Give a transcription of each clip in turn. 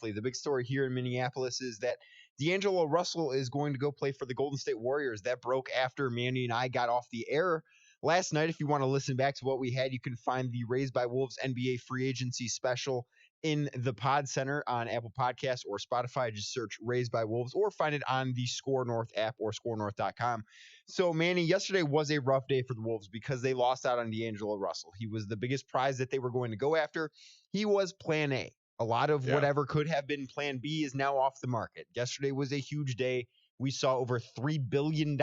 briefly, the big story here in Minneapolis is that D'Angelo Russell is going to go play for the Golden State Warriors. That broke after Manny and I got off the air last night. If you want to listen back to what we had, you can find the Raised by Wolves NBA free agency special in the Pod Center on Apple Podcasts or Spotify. Just search Raised by Wolves or find it on the Score North app or scorenorth.com. So, Manny, yesterday was a rough day for the Wolves because they lost out on D'Angelo Russell. He was the biggest prize that they were going to go after. He was plan A. A lot of whatever could have been plan B is now off the market. Yesterday was a huge day. We saw over $3 billion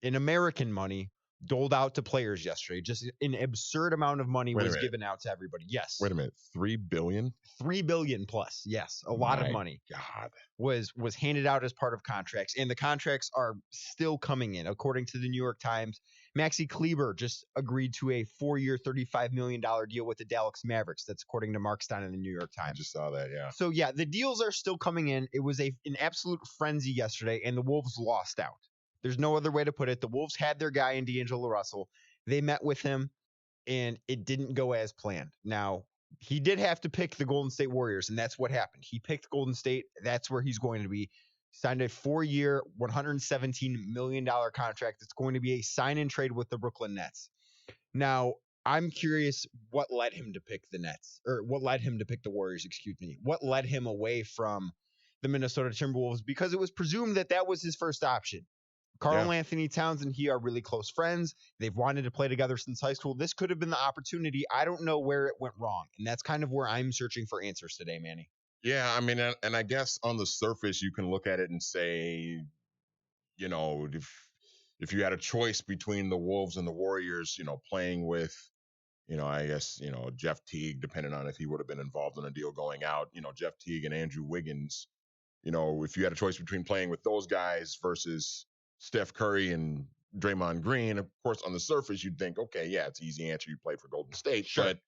in American money doled out to players yesterday. Just an absurd amount of money was given out to everybody. Yes. Wait a minute. $3 billion? $3 billion plus. Yes. A lot of money was handed out as part of contracts. And the contracts are still coming in. According to the New York Times, Maxi Kleber just agreed to a 4-year, $35 million deal with the Dallas Mavericks. That's according to Mark Stein in the New York Times. I just saw that, yeah. So, yeah, the deals are still coming in. It was an absolute frenzy yesterday, and the Wolves lost out. There's no other way to put it. The Wolves had their guy in D'Angelo Russell. They met with him, and it didn't go as planned. Now, he did have to pick the Golden State Warriors, and that's what happened. He picked Golden State. That's where he's going to be. Signed a 4-year, $117 million contract. It's going to be a sign-and trade with the Brooklyn Nets. Now, I'm curious what led him to pick the Nets, or what led him to pick the Warriors, excuse me. What led him away from the Minnesota Timberwolves? Because it was presumed that that was his first option. Karl-Anthony Towns and he are really close friends. They've wanted to play together since high school. This could have been the opportunity. I don't know where it went wrong. And that's kind of where I'm searching for answers today, Manny. Yeah, I mean, and I guess on the surface, you can look at it and say, you know, if you had a choice between the Wolves and the Warriors, you know, playing with, you know, I guess, you know, Jeff Teague, depending on if he would have been involved in a deal going out, you know, Jeff Teague and Andrew Wiggins, you know, if you had a choice between playing with those guys versus Steph Curry and Draymond Green, of course, on the surface, you'd think, okay, yeah, it's an easy answer. You play for Golden State. Sure. But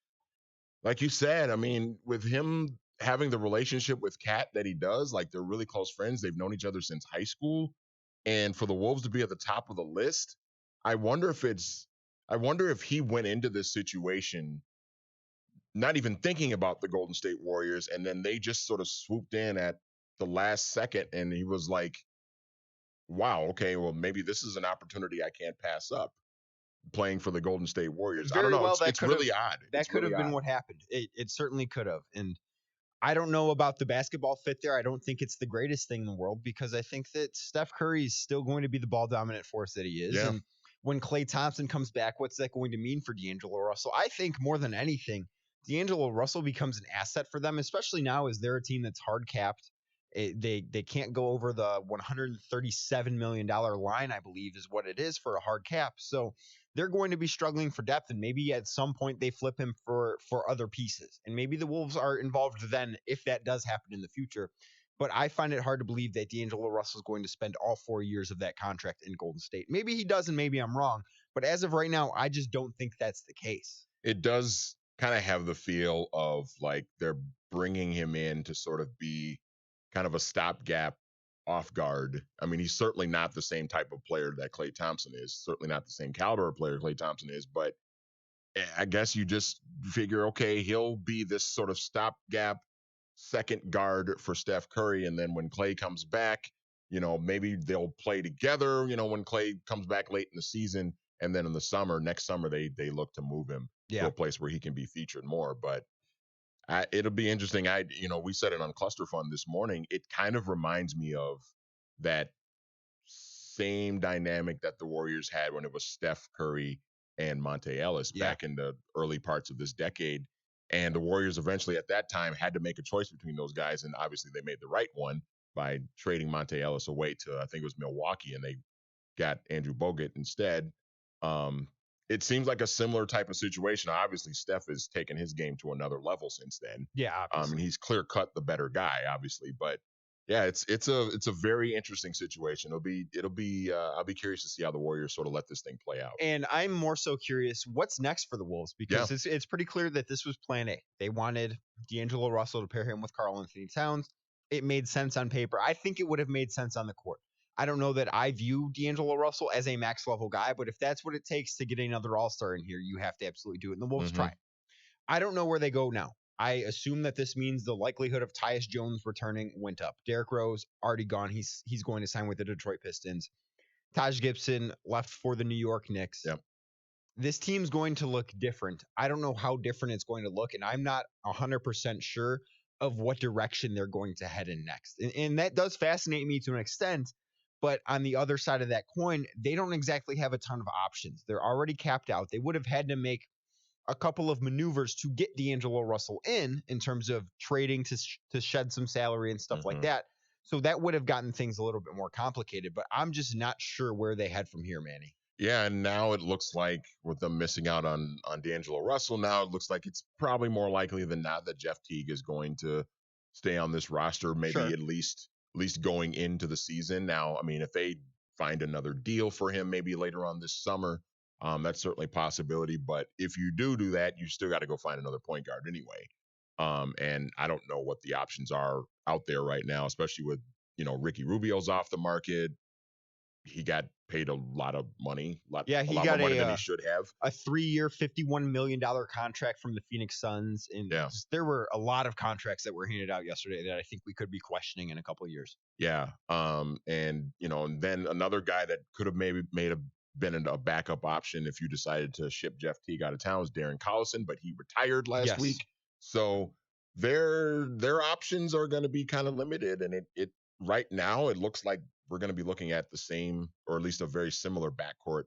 like you said, I mean, with him having the relationship with Kat that he does, like they're really close friends. They've known each other since high school. And for the Wolves to be at the top of the list, I wonder if he went into this situation not even thinking about the Golden State Warriors, and then they just sort of swooped in at the last second, and he was like, wow, okay, well, maybe this is an opportunity I can't pass up, playing for the Golden State Warriors. I don't know. It's really odd. That could have been what happened. It certainly could have. And I don't know about the basketball fit there. I don't think it's the greatest thing in the world because I think that Steph Curry is still going to be the ball dominant force that he is. Yeah. And when Klay Thompson comes back, what's that going to mean for D'Angelo Russell? I think more than anything, D'Angelo Russell becomes an asset for them, especially now as they're a team that's hard capped. They can't go over the $137 million line, I believe, is what it is for a hard cap. So they're going to be struggling for depth, and maybe at some point they flip him for other pieces. And maybe the Wolves are involved then if that does happen in the future. But I find it hard to believe that D'Angelo Russell is going to spend all 4 years of that contract in Golden State. Maybe he does, and maybe I'm wrong. But as of right now, I just don't think that's the case. It does kind of have the feel of like they're bringing him in to sort of be kind of a stopgap off guard. I mean, he's certainly not the same type of player that Klay Thompson is, certainly not the same caliber of player Klay Thompson is, but I guess you just figure, okay, he'll be this sort of stopgap second guard for Steph Curry. And then when Klay comes back, you know, maybe they'll play together, you know, when Klay comes back late in the season. And then in the summer, next summer, they look to move him to a place where he can be featured more. But it'll be interesting. We said it on Cluster Fund this morning. It kind of reminds me of that same dynamic that the Warriors had when it was Steph Curry and Monte Ellis back in the early parts of this decade. And the Warriors eventually at that time had to make a choice between those guys. And obviously they made the right one by trading Monte Ellis away to, I think it was Milwaukee, and they got Andrew Bogut instead. It seems like a similar type of situation. Obviously, Steph has taken his game to another level since then. Yeah, and he's clear cut the better guy, obviously. But yeah, it's a very interesting situation. I'll be curious to see how the Warriors sort of let this thing play out. And I'm more so curious what's next for the Wolves, because it's pretty clear that this was plan A. They wanted D'Angelo Russell to pair him with Karl-Anthony Towns. It made sense on paper. I think it would have made sense on the court. I don't know that I view D'Angelo Russell as a max level guy, but if that's what it takes to get another all-star in here, you have to absolutely do it. And the Wolves try. I don't know where they go now. I assume that this means the likelihood of Tyus Jones returning went up. Derrick Rose already gone. He's going to sign with the Detroit Pistons. Taj Gibson left for the New York Knicks. Yep. This team's going to look different. I don't know how different it's going to look, and I'm not 100% sure of what direction they're going to head in next. And that does fascinate me to an extent, but on the other side of that coin, they don't exactly have a ton of options. They're already capped out. They would have had to make a couple of maneuvers to get D'Angelo Russell in terms of trading to shed some salary and stuff like that. So that would have gotten things a little bit more complicated, but I'm just not sure where they head from here, Manny. Yeah, and now it looks like with them missing out on D'Angelo Russell, now it looks like it's probably more likely than not that Jeff Teague is going to stay on this roster, maybe Sure. at least going into the season. Now, I mean, if they find another deal for him maybe later on this summer, that's certainly a possibility. But if you do that, you still got to go find another point guard anyway. And I don't know what the options are out there right now, especially with, Ricky Rubio's off the market. He got paid a lot of money, a lot He more got money than he should have. a 3-year, $51 million contract from the Phoenix Suns. And there were a lot of contracts that were handed out yesterday that I think we could be questioning in a couple of years. Yeah. And, and then another guy that could have maybe been a backup option if you decided to ship Jeff Teague out of town was Darren Collison, but he retired last week. So their options are going to be kind of limited. And it right now, it looks like we're going to be looking at the same, or at least a very similar backcourt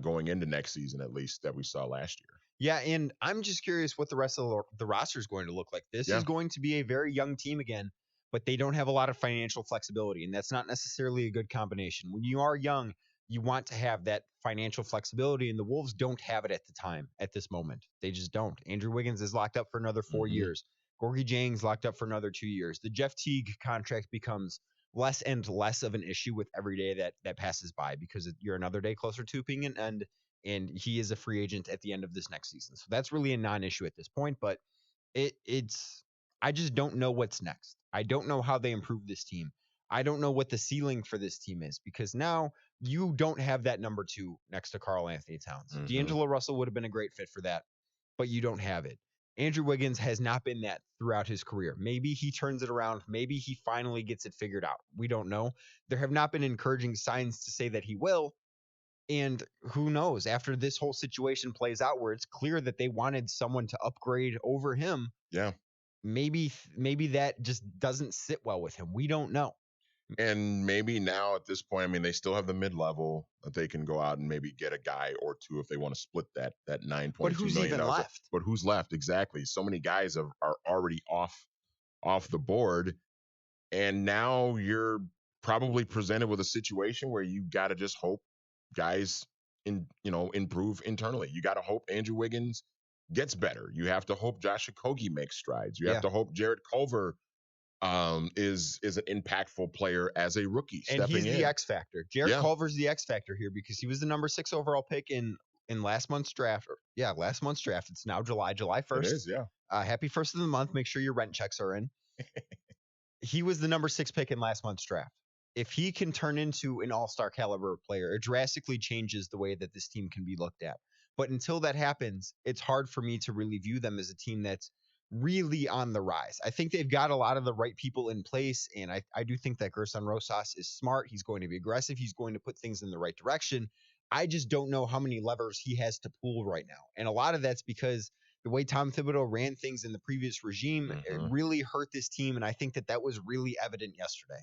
going into next season, at least that we saw last year. Yeah, and I'm just curious what the rest of the roster is going to look like. This is going to be a very young team again, but they don't have a lot of financial flexibility, and that's not necessarily a good combination. When you are young, you want to have that financial flexibility, and the Wolves don't have it at this moment. They just don't. Andrew Wiggins is locked up for another 4 years. Gorgie Jang's locked up for another 2 years. The Jeff Teague contract becomes less and less of an issue with every day that passes by because you're another day closer to being an end, and he is a free agent at the end of this next season. So that's really a non-issue at this point, but I just don't know what's next. I don't know how they improve this team. I don't know what the ceiling for this team is because now you don't have that number 2 next to Karl-Anthony Towns. D'Angelo Russell would have been a great fit for that, but you don't have it. Andrew Wiggins has not been that throughout his career. Maybe he turns it around. Maybe he finally gets it figured out. We don't know. There have not been encouraging signs to say that he will. And who knows, after this whole situation plays out where it's clear that they wanted someone to upgrade over him. Yeah. Maybe that just doesn't sit well with him. We don't know. And maybe now at this point, I mean, they still have the mid-level that they can go out and maybe get a guy or two if they want to split that $9.2 million. But who's even left? But who's left? Exactly. So many guys are already off the board. And now you're probably presented with a situation where you got to just hope guys improve internally. You got to hope Andrew Wiggins gets better. You have to hope Josh Okogie makes strides. You have to hope Jarrett Culver is an impactful player as a rookie. And he's the X factor. Jarrett Culver's the X factor here because he was the number 6 overall pick in last month's draft. Last month's draft. It's now July 1st. It is, yeah. Happy 1st of the month. Make sure your rent checks are in. He was the number 6 pick in last month's draft. If he can turn into an all-star caliber player, it drastically changes the way that this team can be looked at. But until that happens, it's hard for me to really view them as a team that's really on the rise. I think they've got a lot of the right people in place, and I do think that Gerson Rosas is smart. He's going to be aggressive. He's going to put things in the right direction. I just don't know how many levers he has to pull right now. And a lot of that's because the way Tom Thibodeau ran things in the previous regime, it really hurt this team, and I think that was really evident yesterday.